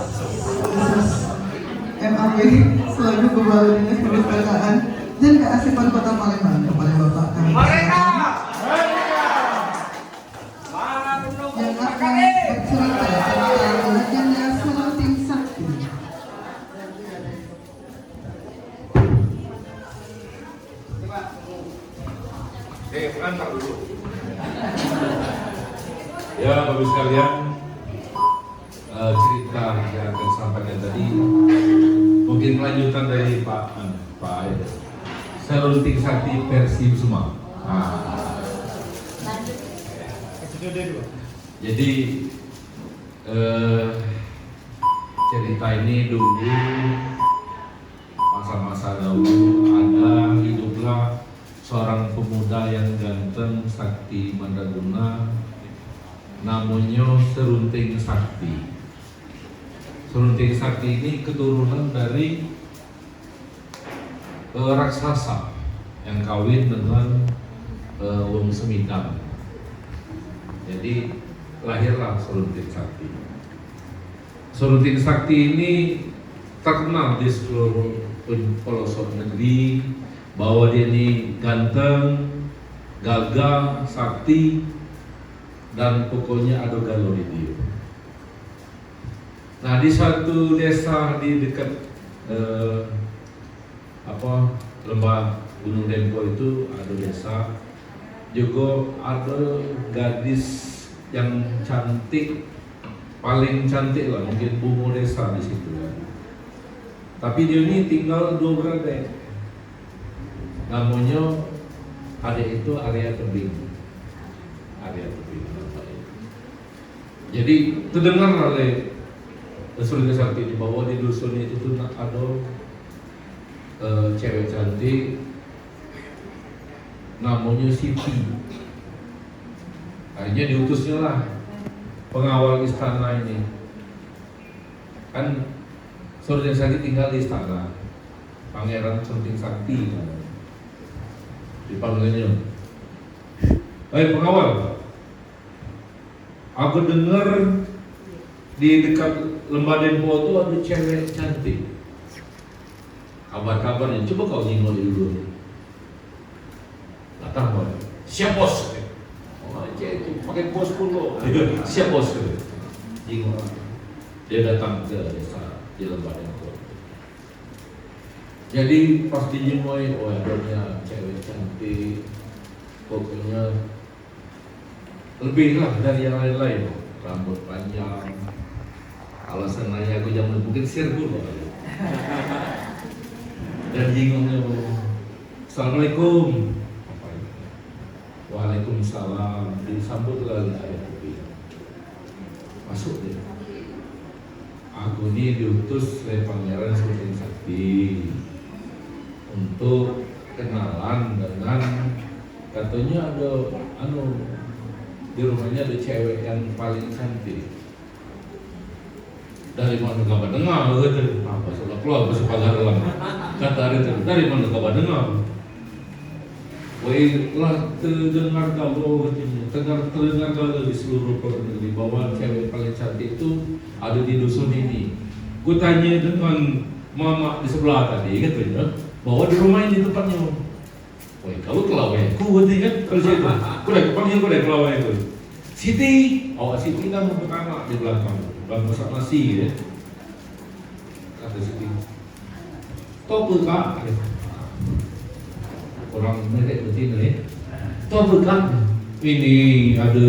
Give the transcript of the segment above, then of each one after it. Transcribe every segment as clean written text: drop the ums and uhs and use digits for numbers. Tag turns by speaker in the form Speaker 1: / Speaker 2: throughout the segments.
Speaker 1: Khusus MAP selaku Kepala Dinas Perpustakaan dan Kearsipan Kota Palembang kepada Bapak kami yang akan bercerita tentang legenda Serunting Sakti.
Speaker 2: Antar dulu. Ya, Bapak sekalian, cerita yang akan sampaikan tadi mungkin kelanjutan dari Pak Aida. Serunting Sakti versi Suma. Jadi cerita ini dulu masa-masa dahulu ada hiduplah seorang pemuda yang ganteng, sakti, mandraguna, namanya Serunting Sakti. Serunting Sakti ini keturunan dari raksasa yang kawin dengan Wong Semidang. Jadi lahirlah Serunting Sakti. Serunting Sakti ini terkenal di seluruh pelosok negeri bahwa dia ini ganteng, gagah, sakti, dan pokoknya ada galau di dia. Nah, di satu desa di dekat lembah Gunung Dempo itu ada desa, juga ada gadis yang cantik, paling cantik lah, mungkin bungo desa di situ kan. Tapi dia ini tinggal 2 beradik. Namanya adik itu Arya Tebing. Jadi terdengar oleh Serunting Sakti ini bahwa di dusun itu tuh ada cewek cantik namanya Siti. Akhirnya diutusnya lah pengawal istana ini. Kan Serunting Sakti tinggal di istana Pangeran Serunting Sakti. Dipanggilnya, pengawal, aku dengar di dekat lembah Dempo itu ada cewek cantik. Kabar-kabarnya, coba kau nyinggung dulu. Datang mana? Siap bos. Oh, itu pakai bos pula. Siap bos. Nyinggung. Dia datang ke desa di lembah Dempo. Jadi pas dijemui, adanya cewek cantik, pokoknya lebih lah dari yang lain-lain. Rambut panjang, alasan nanya aku jangan mungkin sirku loh. Dan jingungnya, Assalamualaikum. Waalaikumsalam. Disambutlah oleh ayah Kopi. Masuk dia. Aku ini diutus oleh Pangeran Serunting Sakti untuk kenalan dengan, katanya ada di rumahnya ada cewek yang paling cantik. Dari mana kabar dengar? Apa sudah keluar besok pagar dalam kata itu. Dari mana kabar dengar? Lah terdengar galau katanya. Terdengar galau di seluruh negeri bahwa cewek paling cantik itu ada di dusun ini. Ku tanya dengan mama di sebelah tadi katanya bahwa di rumah ini tempatnya. Kalau kelawai, ku berarti kan kalau situ. Ku dah panggil ku dah kelawai itu. Siti, Siti kan untuk anak di belakang masak nasi ya. Kata Siti. Tahu kak? Orang mereka betina ya. Tahu kak? Ini ada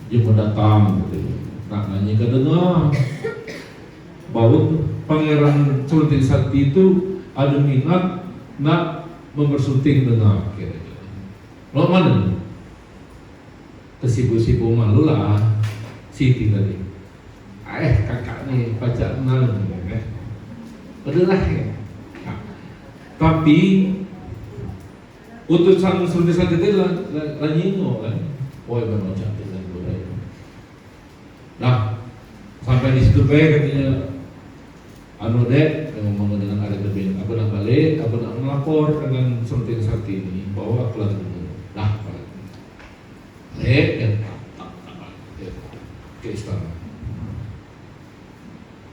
Speaker 2: yang mendatang. Nak nanya ke dengar bahwa Pangeran Serunting Sakti itu ada minat nak mempersunting dengar kira-kira. Lo mana? Kesibu-sibu malu lah Siti tadi. Kakak nih pacar kenal ya. Udahlah ya. Nah, tapi utusan Serunting Sakti itu lah nyingo kan. Memang cantik dan budaya. Nah, sampai di situ katanya dek, ngomong dengan Arya Tebing, aku nak balik, aku nak melapor dengan Serunting Sakti ini bahwa aku lagi dulu. Nah, balik ke istana.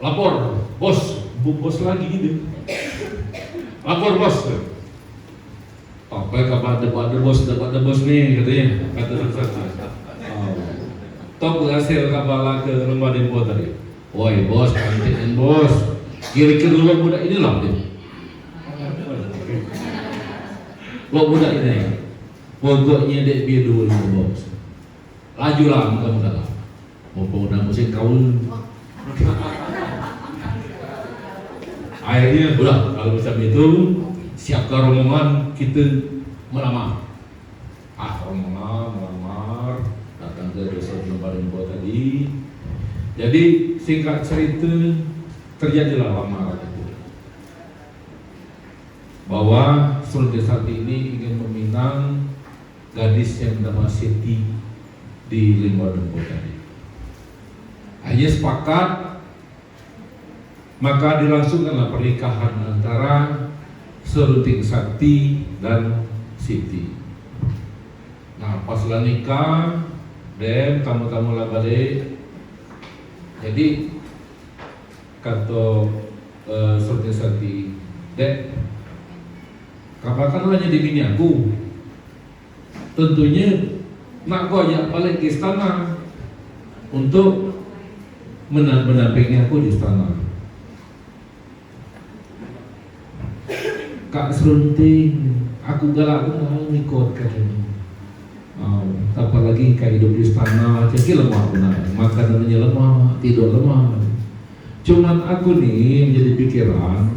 Speaker 2: lapor, bos, bos lagi gitu. Lapor bos. Apa kabar ada bos nih katanya, kata Sati. Tok berhasil kabar ke lembaga info tadi. Woi bos, kantin bos. Kira-kira lo budak ini lah dia. Lo budak ini, pokoknya dek biar dulu bos. Laju lah muka-muka lah. Mau udah musim kaul. Akhirnya udah kalau macam itu siapkan rombongan kita melamar. Rombongan melamar datang ke dosen lembaga info tadi. Jadi singkat cerita terjadilah lamaran itu. Bahwa Sultan Sati ini ingin meminang gadis yang bernama Siti di lembaga info tadi. Hanya sepakat, maka dilangsungkanlah pernikahan antara Serunting Sakti dan Siti. Nah, pas lah nikah, dan tamu-tamu lah balik. Jadi kata Serunting Sakti, Dek, kabarkan jadi bini aku. Tentunya nak kau ajak balik ke istana untuk mendampingi aku di istana. Kak Serunting, aku galak mau ikut katanya. Apalagi kayak hidup di istana, jadi lemah benar, makanannya lemah, tidur lemah. Cuman aku nih menjadi pikiran,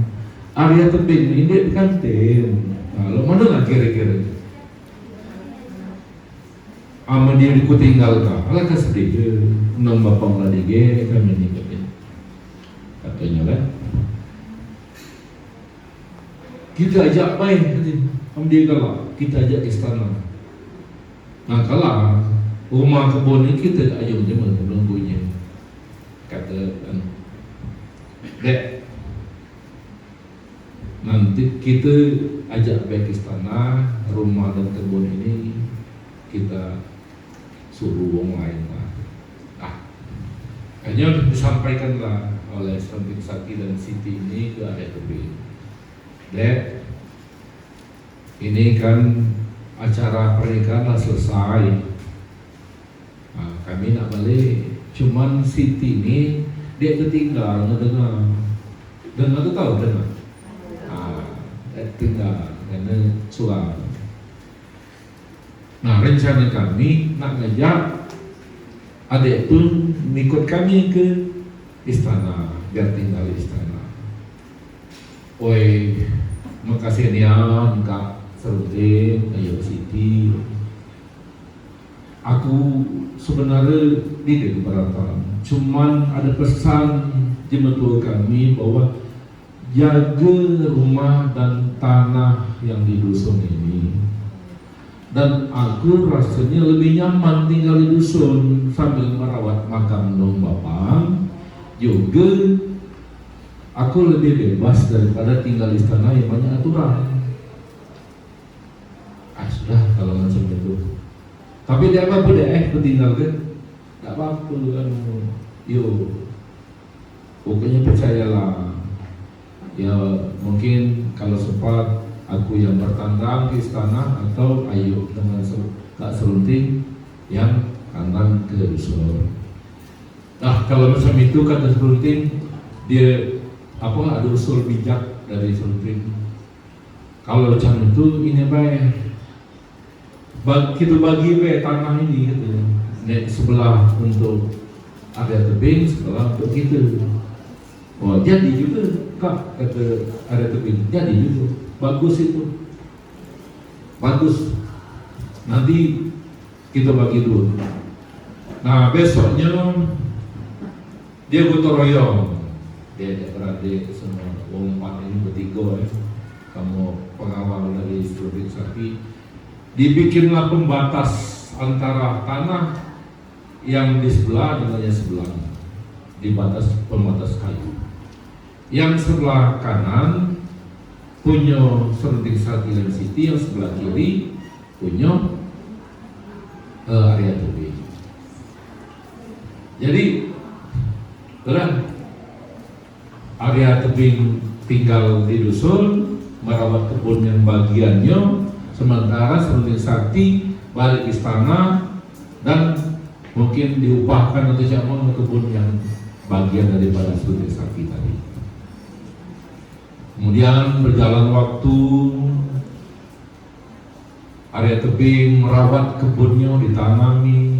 Speaker 2: area tebing ini dia kantin. Lo mana lah kira-kira? Ama dia ku tinggal kah? Alah sedih. Nang bapang lah dige kami ni katanya kan. Kita ajak main, dia galak. Kita ajak ke istana. Nah kalau rumah kebun ini kita ajak je menunggunya. Kata kan, Dek, nanti kita ajak baik istana, rumah dan kebun ini kita suruh orang lain lah. Hanya disampaikanlah oleh Serunting Sakti dan Siti ini ke area tebing. Dek, ini kan acara pernikahan lah selesai. Kami nak balik. Cuman Siti ini dia tertinggal ngedengar. Dengar tu tahu dengar. Tinggal karena suara. Nah, rencana kami nak ngajak adik pun ikut kami ke istana, biar tinggal di istana. Oi, makasih nian Kak Serunting, ayo Siti. Aku sebenarnya tidak keberatan. Cuman ada pesan jemaah kami bahwa jaga rumah dan tanah yang di dusun ini. Dan aku rasanya lebih nyaman tinggal di dusun sambil merawat makam dong bapang. Juga aku lebih bebas daripada tinggal di istana yang banyak aturan. Sudah kalau macam itu. Tapi dia apa boleh tinggal kan? Tak apa-apa kan. Pokoknya percayalah. Ya mungkin kalau sempat aku yang bertandang ke istana atau ayo dengan Kak Serunting yang kandang ke dusun. Nah kalau macam itu kata Serunting, dia ada usul bijak dari Serunting. Kalau macam itu ini baik. Kita bagi tanah ini gitu. Sebelah untuk area tebing, sebelah untuk kita. Oh jadi juga Kak, kata area tebing, jadi juga. Bagus itu. Bagus. Nanti kita bagi dulu. Nah besoknya dia gotong royong. Dia adik-beradik semua, empat ini bertiga kamu pengawal dari Serunting Sakti. Dibikinlah pembatas antara tanah yang di sebelah dengan yang sebelah. Dibatas pembatas kayu. Yang sebelah kanan punya Serunting Sakti dan Siti, yang sebelah kiri punya area tebing. Jadi, Arya Tebing tinggal di dusun, merawat kebun yang bagiannya, sementara Serunding Sakti balik istana dan mungkin diupahkan atau jangan kebun yang bagian daripada Serunding Sakti tadi. Kemudian berjalan waktu, Arya Tebing merawat kebunnya, ditanami.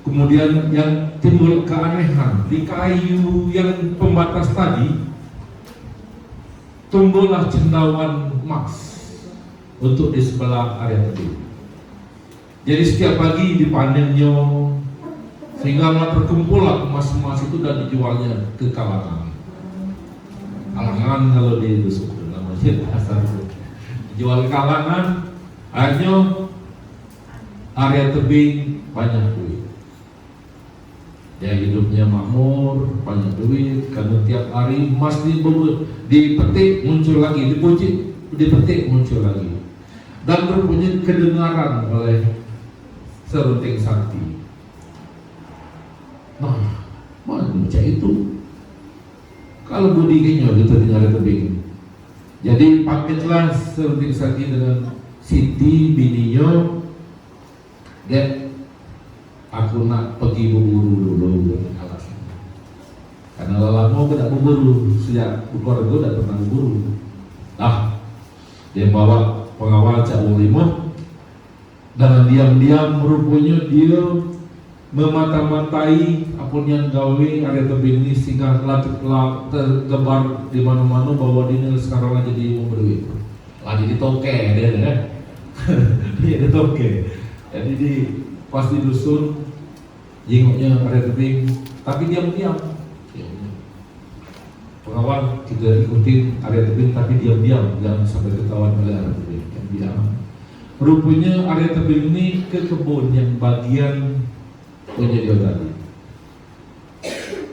Speaker 2: Kemudian yang timbul keanehan, di kayu yang pembatas tadi tumbuhlah cendawan emas untuk di sebelah Arya Tebing. Jadi setiap pagi dipanennya, sehingga terkumpullah emas-emas itu dan dijualnya ke kalangan. Kalangan kalau di dusun namanya asal jual kalangan, hanya Arya Tebing banyak duit. Ya hidupnya makmur, banyak duit, karena tiap hari emas dipetik muncul lagi, dipetik muncul lagi. Dan rupanya kedengaran oleh Serunding Sakti. Nah, mana baca itu? Kalau budi kayaknya kita dengar Tebing. Jadi pamitlah Serunding Sakti dengan Siti bininya, dan aku nak pergi berburu dulu alasan. Karena lama aku tak berburu, sejak keluarga tak pernah berburu. Dia bawa pengawal Cak Wong Lima, dan diam-diam rupanya dia memata-matai apa yang gawe Arya Tebing ini, sehingga tergebar di mana-mana bahwa dia sekarang lagi jadi mau berduit, lagi di toke dia kan. Dia di toke. Jadi di pas di dusun jenguknya Arya Tebing, tapi diam-diam. Pengawal juga ikutin Arya Tebing, tapi diam-diam, jangan sampai ketahuan oleh Arya Tebing. Diam. Rupanya Arya Tebing ini ke kebun yang bagian punya dia tadi.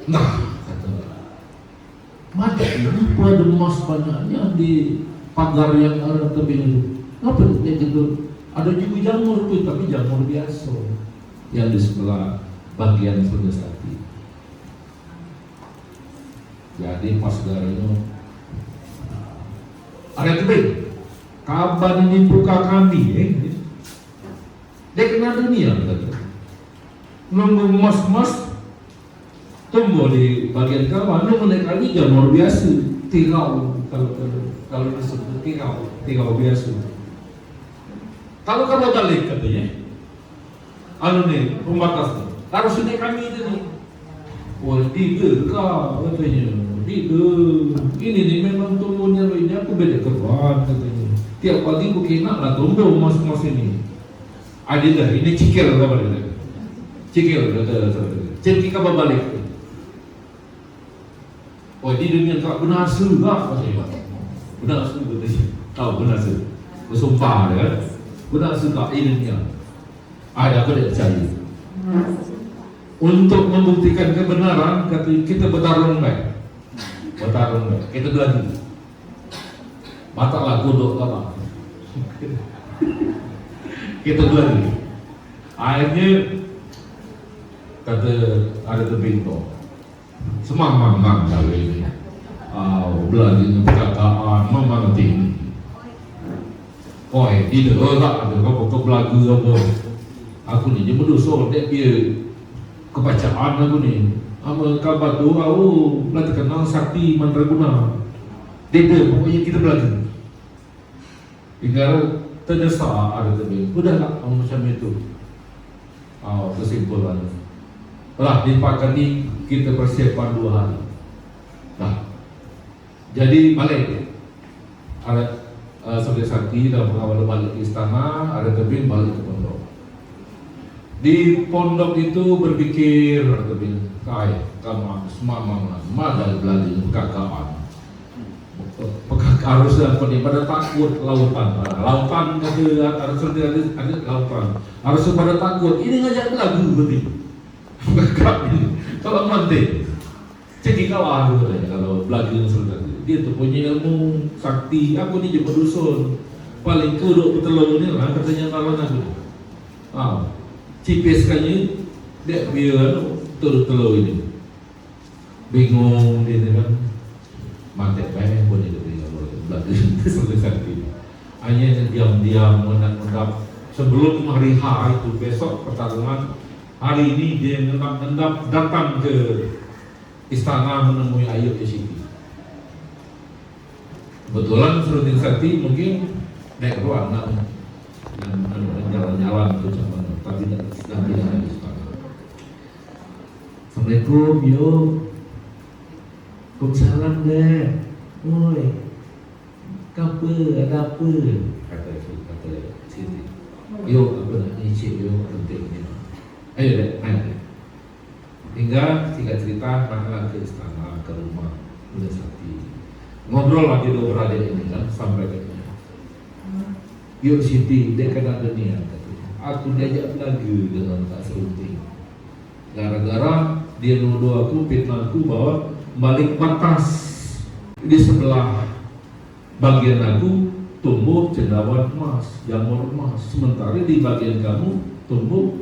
Speaker 2: Nah, kata mata ini pada emas banyaknya di pagar yang Arya Tebing itu. Ngapa dia gitu? Ada juga jamur tuh, tapi jamur biasa yang di sebelah bagian Serunding Sakti. Jadi pas garanya Arya Tebing, kapan ini buka kami? Dia kena dunia kata. Nunggu emas-emas tumbuh di bagian kawan, lu menaik lagi jamur biasa, tirau kalau disebut tirau biasa. Kalau kamu balik katanya, nih pembatas nih, harus ini kami itu nih. Wah, katanya, ini nih memang tumbuhnya ini aku beda kerban katanya. Tiap pagi bukina lah tumbuh emas-emas ini. Ada dah, ini cikil apa dia? Cikil kata cikil kabar balik. Oh di dunia tak benar sudah katanya. Benar sudah katanya. Tahu benar sudah. Bersumpah kan? Benar sudah ini dunia. Ada apa dia percaya? Untuk membuktikan kebenaran, kata kita bertarung baik. Bertarung baik. Kita berlagi. Matalah kodok apa? Kita berlagi. Akhirnya kata Arya Tebing tu, semang gawe ini. Belanja perkataan memang tinggi. Oi, tidak lah, ada kau belagu apa? Aku ni je berdosa, dia kebacaan aku ni. Ama kabar tu, belah terkenal Sakti Mandraguna. Dia pokoknya kita belagu. Hingga terdesak Arya Tebing. Udahlah, macam itu. Kesimpulan. Lah di pagi ini kita persiapan 2 hari. Nah, jadi balik Serunding Sakti dalam pengawal balik ke istana, Arya Tebing balik ke pondok. Di pondok itu berpikir Arya Tebing, kamu semamang, mana belajar perkakaan. Harusnya pada takut lautan kata ada lautan. Harusnya pada takut. Ini ngajak lagu berarti. Kalau mati, jadi kawan kalau belajar Serunding. Dia tu punya ilmu sakti. Aku ni je berdusun. Paling kuruk petelur ni lah katanya kawan aku. Cipis kanya dia telur ini. bingung dia kan mati baik pun dia belakang selesai ini hanya diam-diam mengendap sebelum hari H itu besok pertarungan hari ini dia mengendap datang ke istana menemui Ayu di sini. Kebetulan Serunding Sakti mungkin naik ruang dan jalan-jalan itu cuma tapi tidak ada di istana. Assalamualaikum yo. Waalaikumsalam deh. Woi. Ada apa? Kata Siti. Yo apa nak nyicip yo pentingnya. Ayo deh, ayo. Hingga singkat cerita mereka ke istana, ke rumah Bunda Sakti. Ngobrol lagi dua beradik ini kan sampai katanya. Yuk Siti, dia kan ada niat katanya. Aku diajak lagi dengan Kak Serunding. Gara-gara dia nuduh aku, fitnah aku bahwa balik batas di sebelah bagian aku tumbuh cendawan emas, jamur emas. Sementara di bagian kamu tumbuh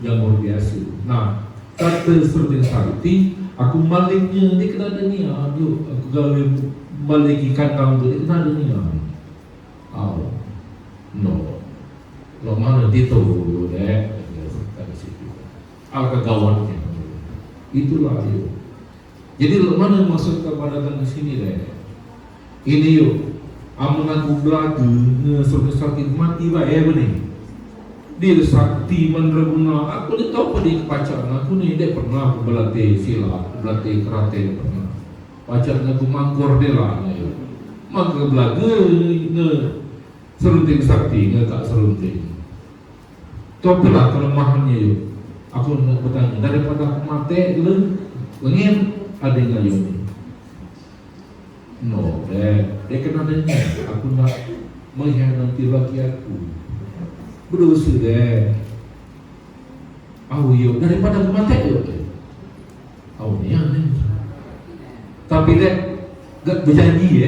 Speaker 2: jamur biasa. Nah, kata Serunding Sakti, aku maliknya dia kena ada niat. Yuk, aku gawe balik ikan kamu tu dia kena ada niat. Oh, no. Lo mana itu deh? Kata situ. Apa kawannya? Itulah yuk. Jadi lo mana maksud kepada datang ke sini deh? Ini yuk. Amun aku belakang Serunding Sakti mati baik benih. Dia sakti menerguna. Aku ni tahu apa dia pacaran aku ni. Dia pernah aku berlatih silat, berlatih karate pernah. Pacaran aku mangkor dia lah. Maka belaga Serunding Sakti Kak Serunding. Itu apalah kelemahannya yuk. Aku nak bertanya daripada aku mati lengin ada yang ngayu ni. No, dia kena nanya. Aku nak mengkhianati laki aku. Berdosa deh. Yo daripada aku mati yo. Ni aneh. Tapi deh gak berjanji.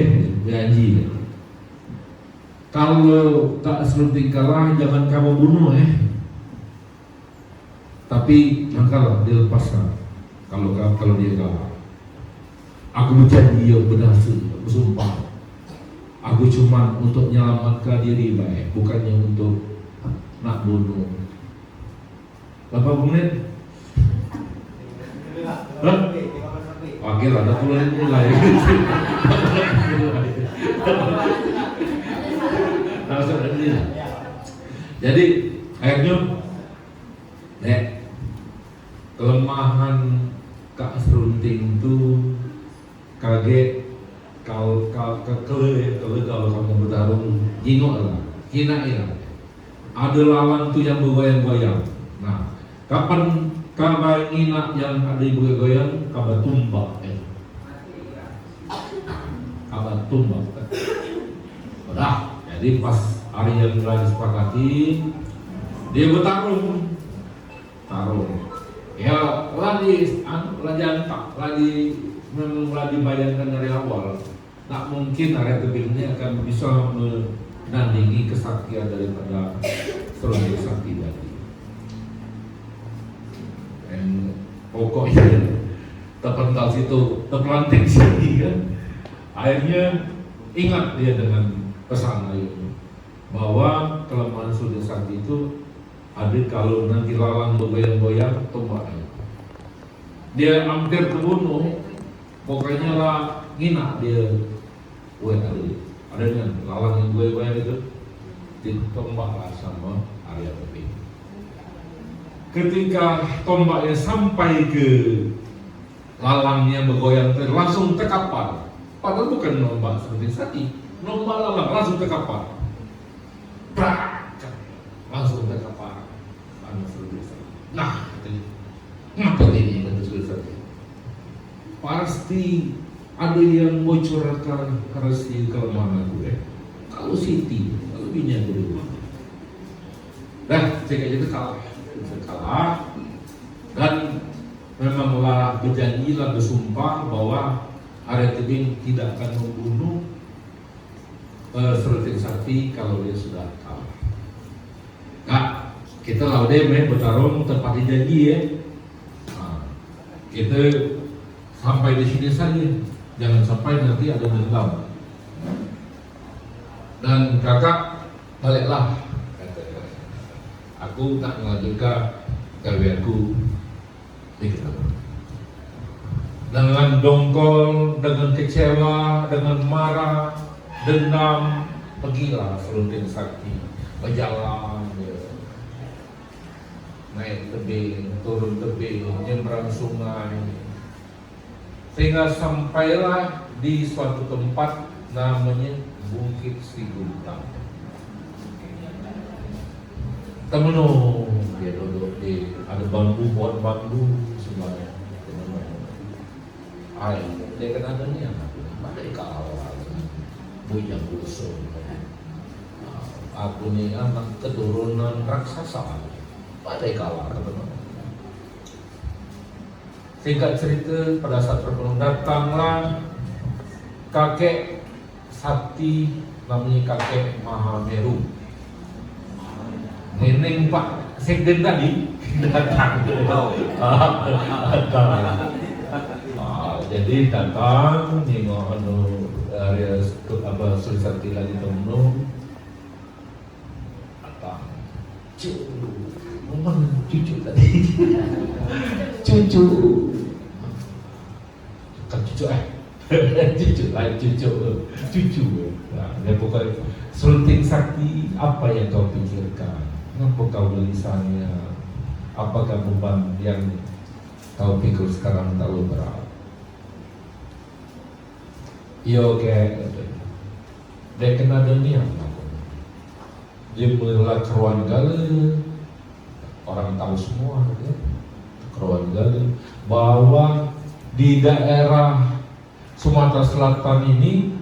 Speaker 2: Kalau tak Serunding kalah jangan kamu bunuh Tapi jangan dia lepaskan. Kalau dia kalah. Aku berjanji yo berdasa, bersumpah. Aku cuma untuk menyelamatkan diri baik, bukannya untuk nak bunuh. Berapa menit? Oke lah, dah mulai. Jadi akhirnya, kelemahan Kak Serunding itu kaget kalau kamu bertarung jinok lah, hina. Ada lawan tu yang bergoyang-goyang. Nah, kapan kabar hina yang ada bergoyang, kabar tumbak. Kabar tumbak. Dah, jadi pas hari yang mulai disepakati, dia bertarung. Ya, lagi memang dibayangkan dari awal. Tak mungkin area tebing ini akan bisa menandingi kesaktian daripada Serunding Sakti tadi. Dan pokoknya terpental situ, terpelanting sini kan. Akhirnya ingat dia dengan pesan Ayu bahwa kelemahan Serunding Sakti itu ada kalau nanti lalang bergoyang-goyang tombak Ayu. Dia hampir terbunuh. Pokoknya lah ngina dia. Ada dengan lalang yang goyang-goyang itu ditombaklah sama area tebing. Ketika tombaknya sampai ke lalang yang bergoyang langsung terkapar. Padahal bukan nombak Serunding Sakti, nombak lalang langsung terkapar. Langsung terkapar. Nah, ngapa ini kata Serunding Sakti? Pasti ada yang bocorkan rahasia kelemahan aku Kalau Siti, kalau bini aku di rumah. Dah, cek aja itu kalah. Dan memanglah berjanjilah bersumpah bahwa area tebing tidak akan membunuh Serunding Sakti kalau dia sudah kalah. Nah, kita lawan bertarung tepati janji Kita Sampai di sini saja, jangan sampai nanti ada dendam. Dan kakak baliklah, kata aku tak melanjutkan gaweanku di kita. Dengan dongkol, dengan kecewa, dengan marah, dendam, pergilah Serunding Sakti berjalan, naik tebing, turun tebing, nyebrang sungai, sehingga sampailah di suatu tempat namanya Bukit Siguntang. Temen dia duduk di ada bambu, pohon bambu sebelahnya. Air dia kena dunia, badai kawal, bujang busuk. Aku ni anak keturunan raksasa, badai kawal teman-teman. Singkat cerita, pada saat terpenuh datanglah kakek sakti namanya kakek Mahameru. Neneng Pak Sekden tadi datang. Jadi datang nengok area Sri Sakti lagi temen datang. Cucu tadi. Cucu kan cucu cucu lain cucu nah, dia bukan Serunding Sakti. Apa yang kau pikirkan? Kenapa kau gelisahnya? Apakah beban yang kau pikir sekarang terlalu berat? Yo kayak dia kena dunia. Dia mulai keruan gala, orang tahu semua ya. Keruan gala bahwa di daerah Sumatera Selatan ini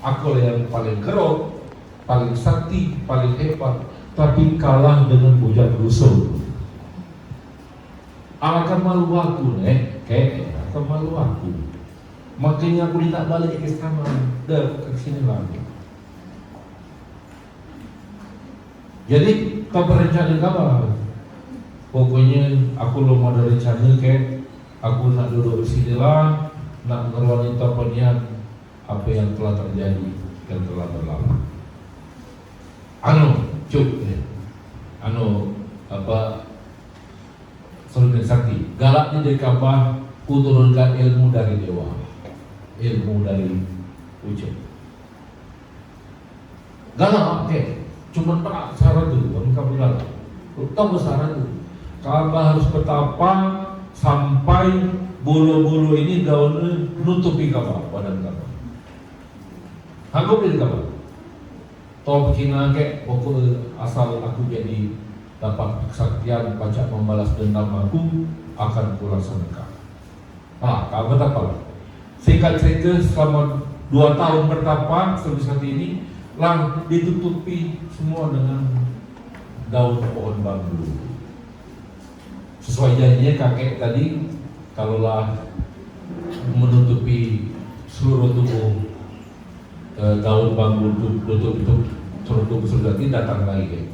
Speaker 2: aku yang paling kerok, paling sakti, paling hebat, tapi kalah dengan bujang dusun. Akan malu aku kayak akan malu aku. Makanya aku tidak balik ke sana, dah ke sini lagi. Jadi kau berencana apa? Pokoknya aku belum ada rencana kayak aku nak duduk di sini lah, nak ngerwanita penian apa yang telah terjadi dan telah berlalu. Serunding Sakti galaknya dari Ka'bah kuturunkan ilmu dari dewa, ilmu dari wujud. Galak cuma tak syarat dulu, kamu galak. Tahu syarat dulu. Ka'bah harus betapa sampai bulu-bulu ini daunnya nutupi Ka'bah, badan Ka'bah. Aku beli Ka'bah. Tahu begini kayak pokok asal aku jadi dapat kesaktian pajak membalas dendam aku akan kulaksanakan. Ka'bah apa? Singkat cerita selama 2 tahun bertapa sampai saat ini lah ditutupi semua dengan daun pohon bambu. Sesuai janjinya kakek tadi, kalaulah menutupi seluruh tubuh daun bambu tutup seluruh tubuh Serunding datang lagi.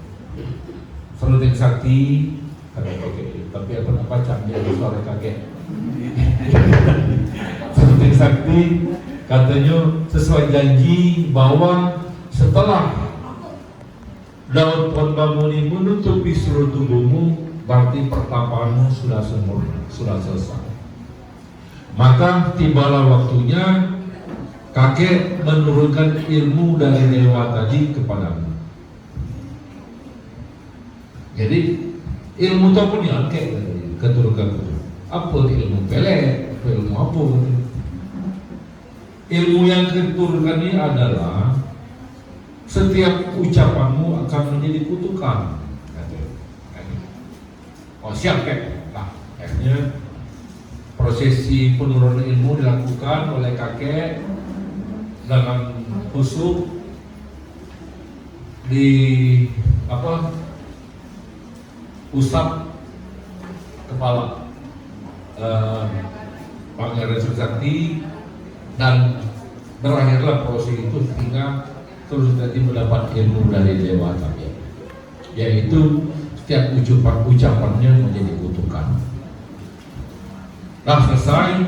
Speaker 2: Serunding Sakti kakek kakek, tapi apa camnya suara kakek. Serunding Sakti katanya sesuai janji bahwa setelah daun pohon bambu ini menutupi seluruh tubuhmu, berarti pertapaanmu sudah sempurna, sudah selesai. Maka tibalah waktunya kakek menurunkan ilmu dari dewa tadi kepadamu. Jadi ilmu itu pun yang kakek keturunkan. Apa ilmu pelet? Ilmu apa? Ilmu yang keturunkan ini adalah setiap ucapanmu akan menjadi kutukan. Oh siap kek. Nah, akhirnya prosesi penurunan ilmu dilakukan oleh kakek dengan khusyuk di usap kepala Pangeran Sri Sakti dan berakhirlah proses itu sehingga terus nanti mendapat ilmu dari dewa tadi, yaitu setiap ucapannya menjadi kutukan. Nah selesai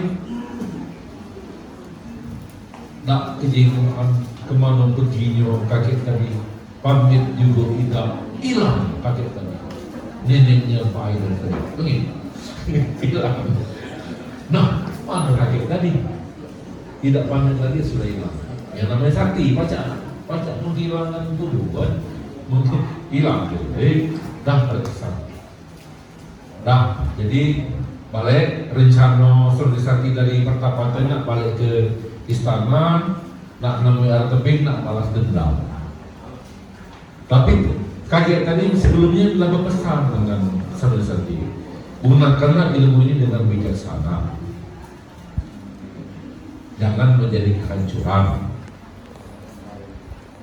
Speaker 2: nak kejingan kemana perginya kakek tadi pamit juga tidak hilang kakek tadi neneknya Pak Aidil tadi begini hilang. Nah mana kakek tadi tidak pamit lagi sudah hilang. Yang namanya sakti baca menghilangkan tubuh kan mungkin hilang dah berkesan. Nah jadi balik rencana Surti Sakti dari pertapatan nak balik ke istana, nak nemui air tebing, nak balas dendam. Tapi kakek tadi sebelumnya telah berpesan dengan Surti Sakti, gunakanlah ilmu ini dengan bijaksana, jangan menjadi kehancuran.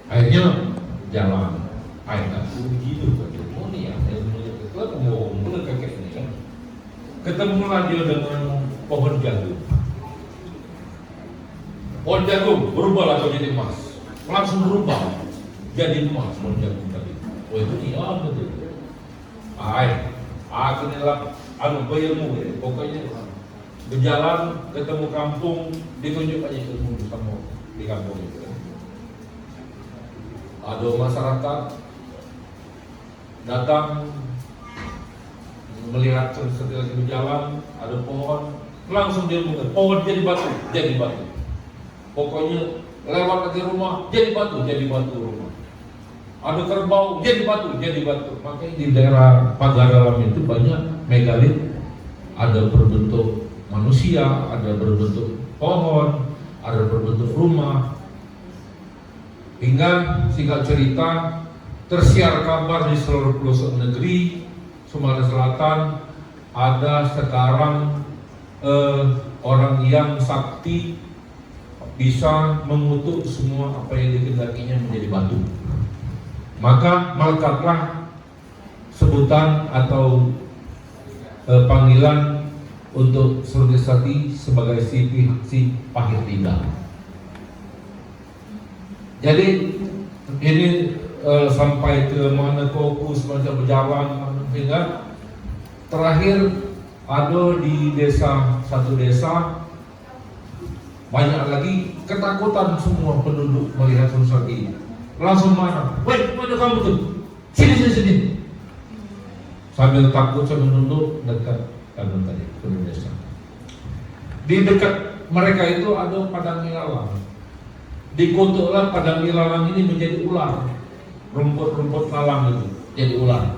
Speaker 2: Akhirnya jalan, akhirnya begitu ketemu nih ya, ketemu kakek ini kan, ketemulah dia dengan pohon jagung. Pohon jagung berubahlah kau jadi emas, langsung berubah jadi emas pohon jagung tadi. Oh itu iya betul. Aku inilah berilmu ya. Pokoknya berjalan ketemu kampung ditunjuk aja ilmu sama di kampung itu. Ada masyarakat datang melihat setelah berjalan ada pohon, langsung dia mengatakan pohon jadi batu. Pokoknya lewat lagi rumah jadi batu rumah. Ada kerbau jadi batu. Makanya di daerah pagar dalam itu banyak megalit, ada berbentuk manusia, ada berbentuk pohon, ada berbentuk rumah. Hingga singkat cerita tersiar kabar di seluruh pelosok negeri Sumatera Selatan ada sekarang orang yang sakti bisa mengutuk semua apa yang dikehendakinya menjadi batu. Maka melekatlah sebutan atau panggilan untuk Surti Sakti sebagai si pahit lidah. Jadi ini sampai ke mana fokus macam berjalan hingga terakhir ada di satu desa banyak lagi ketakutan semua penduduk melihat Surti Sakti. Langsung mana? Woi, mana kamu tuh? Sini. Sambil takut sambil nunduk dekat kantor tadi penduduk desa. Di dekat mereka itu ada padang ilalang. Dikutuklah padang ilalang ini menjadi ular. Rumput lalang itu jadi ular.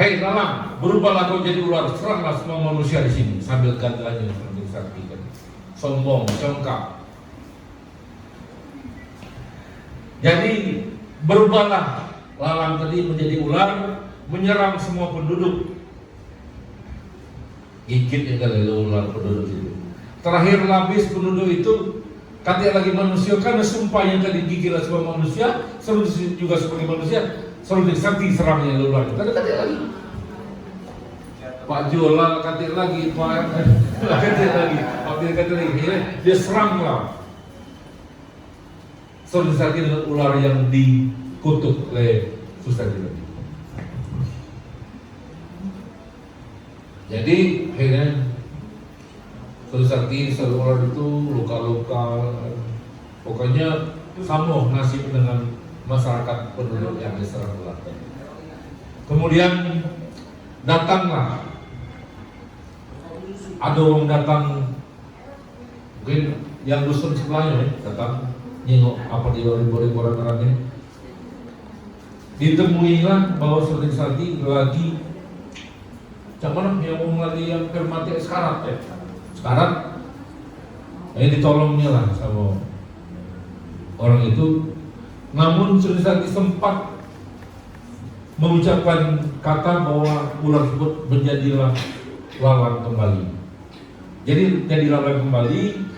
Speaker 2: Hei lalang, berubahlah kau jadi ular, seranglah semua manusia di sini. Sambil gandanya Surti Sakti kan. Sombong, congkak. Jadi berubahlah lalang tadi menjadi ular, menyerang semua penduduk. Gigit kali ular penduduk itu. Terakhir habis penduduk itu, katanya lagi manusia karena sumpah yang tadi gigit semua manusia, Surti juga sebagai manusia, Surti Sakti serangnya ular. Katanya lagi. Pak Jola katanya lagi, dia seranglah Surti Sakti dengan ular yang dikutuk oleh Surti tadi. Jadi akhirnya Surti Sakti selalu ular itu luka-luka, pokoknya sama nasib dengan masyarakat penduduk yang diserang ular tadi. Kemudian datanglah ada orang datang, mungkin yang dusun sebelahnya datang nyengok apa di ribu orang ini. Ditemuilah bahwa Surti Sakti lagi cuman yang ngomong lagi yang mati sekarat ya. Sekarat ini ditolongnya lah sama orang itu. Namun Surti Sakti sempat mengucapkan kata bahwa ular tersebut menjadilah lalang kembali. Jadi jadi lalang kembali.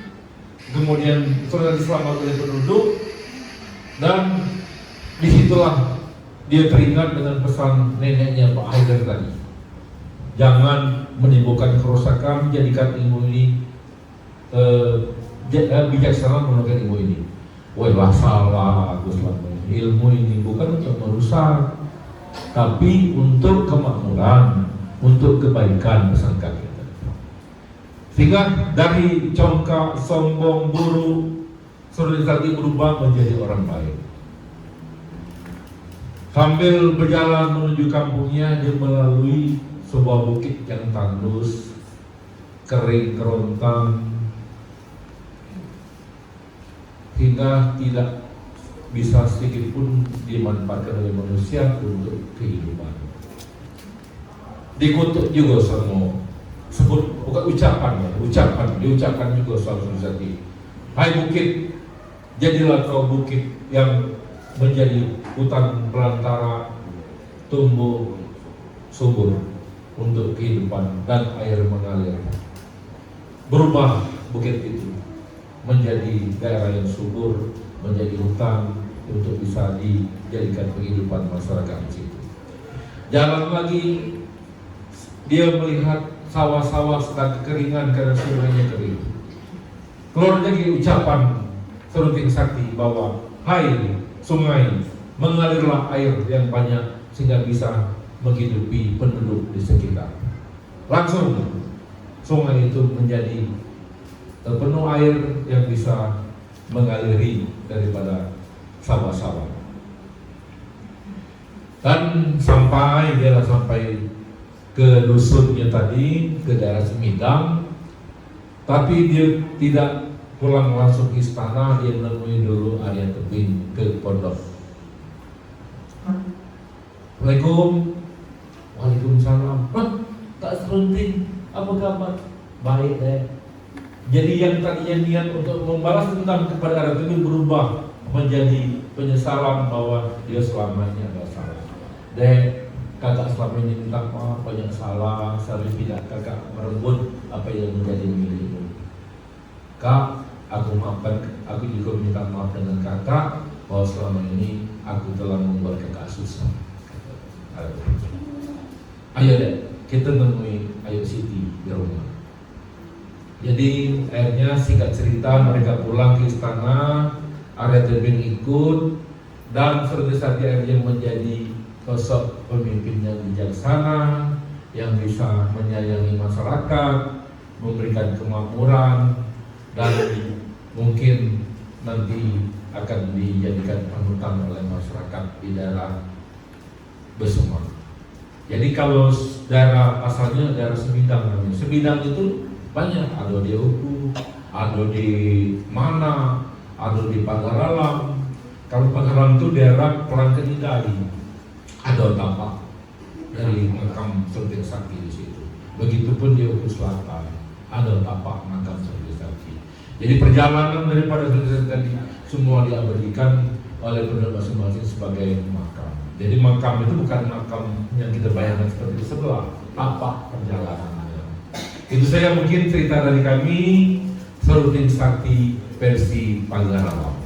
Speaker 2: Kemudian sudah diselamatkan oleh penduduk, dan disitulah dia teringat dengan pesan neneknya Pak Haidar tadi. Jangan menimbulkan kerusakan, jadikan ilmu ini bijaksana menggunakan ilmu ini. Woi lah salah Agus Lambang. Ilmu ini bukan untuk merusak, tapi untuk kemakmuran, untuk kebaikan pesan kakek. Sehingga dari congkak, sombong, buruk, Surti Sakti berubah menjadi orang baik. Sambil berjalan menuju kampungnya, dia melalui sebuah bukit yang tandus, kering kerontang, hingga tidak bisa sedikit pun dimanfaatkan oleh manusia untuk kehidupan. Dikutuk juga sama, sebut bukan ucapan, diucapkan juga soal Surti. Hai bukit, jadilah kau bukit yang menjadi hutan belantara, tumbuh subur untuk kehidupan dan air mengalir. Berubah bukit itu menjadi daerah yang subur, menjadi hutan untuk bisa dijadikan kehidupan masyarakat di situ. Jalan lagi, dia melihat sawah-sawah sedang kekeringan karena sungainya kering. Keluar lagi ucapan Surti Sakti bahwa, hai sungai, mengalirlah air yang banyak sehingga bisa menghidupi penduduk di sekitar. Langsung sungai itu menjadi penuh air yang bisa mengaliri daripada sawah-sawah. Dan sampai ke dusunnya tadi, ke daerah Semidang, tapi dia tidak pulang langsung ke istana, dia menemui dulu Arya Tebing ke pondok. Assalamualaikum. Waalaikumsalam. Tak sepenting, apa kabar? Baik deh. Jadi yang tadinya niat untuk membalas dendam kepada Arya Tebing berubah menjadi penyesalan bahwa dia selama ini ada salah. Dek, kakak selama ini minta maaf, banyak salah, seharusnya tidak kakak merebut apa yang menjadi milikmu. Kak, aku maafkan, aku juga minta maaf dengan kakak bahwa selama ini aku telah membuat kakak susah. Ayo deh, kita nemui Ayu Siti di rumah. Jadi akhirnya singkat cerita mereka pulang ke istana, Arya Tebing ikut, dan Surti Sakti akhirnya menjadi sosok pemimpin yang bijaksana, yang bisa menyayangi masyarakat, memberikan kemakmuran, dan mungkin nanti akan dijadikan panutan oleh masyarakat di daerah Besumak. Jadi kalau daerah asalnya daerah Semidang namanya. Semidang itu banyak, ada di Uku, ada di mana, ada di Pagaralam. Kalau Pagaralam itu daerah Pelangkenidali, ada tapak dari makam Surti Sakti di situ. Begitupun di Uku Selatan, ada tapak makam Surti Sakti. Jadi perjalanan daripada Surti Sakti semua diabadikan oleh penduduk masing-masing sebagai makam. Jadi makam itu bukan makam yang kita bayangkan seperti di sebelah, tapak perjalanannya. Itu saya mungkin cerita dari kami Surti Sakti versi Pagaralam.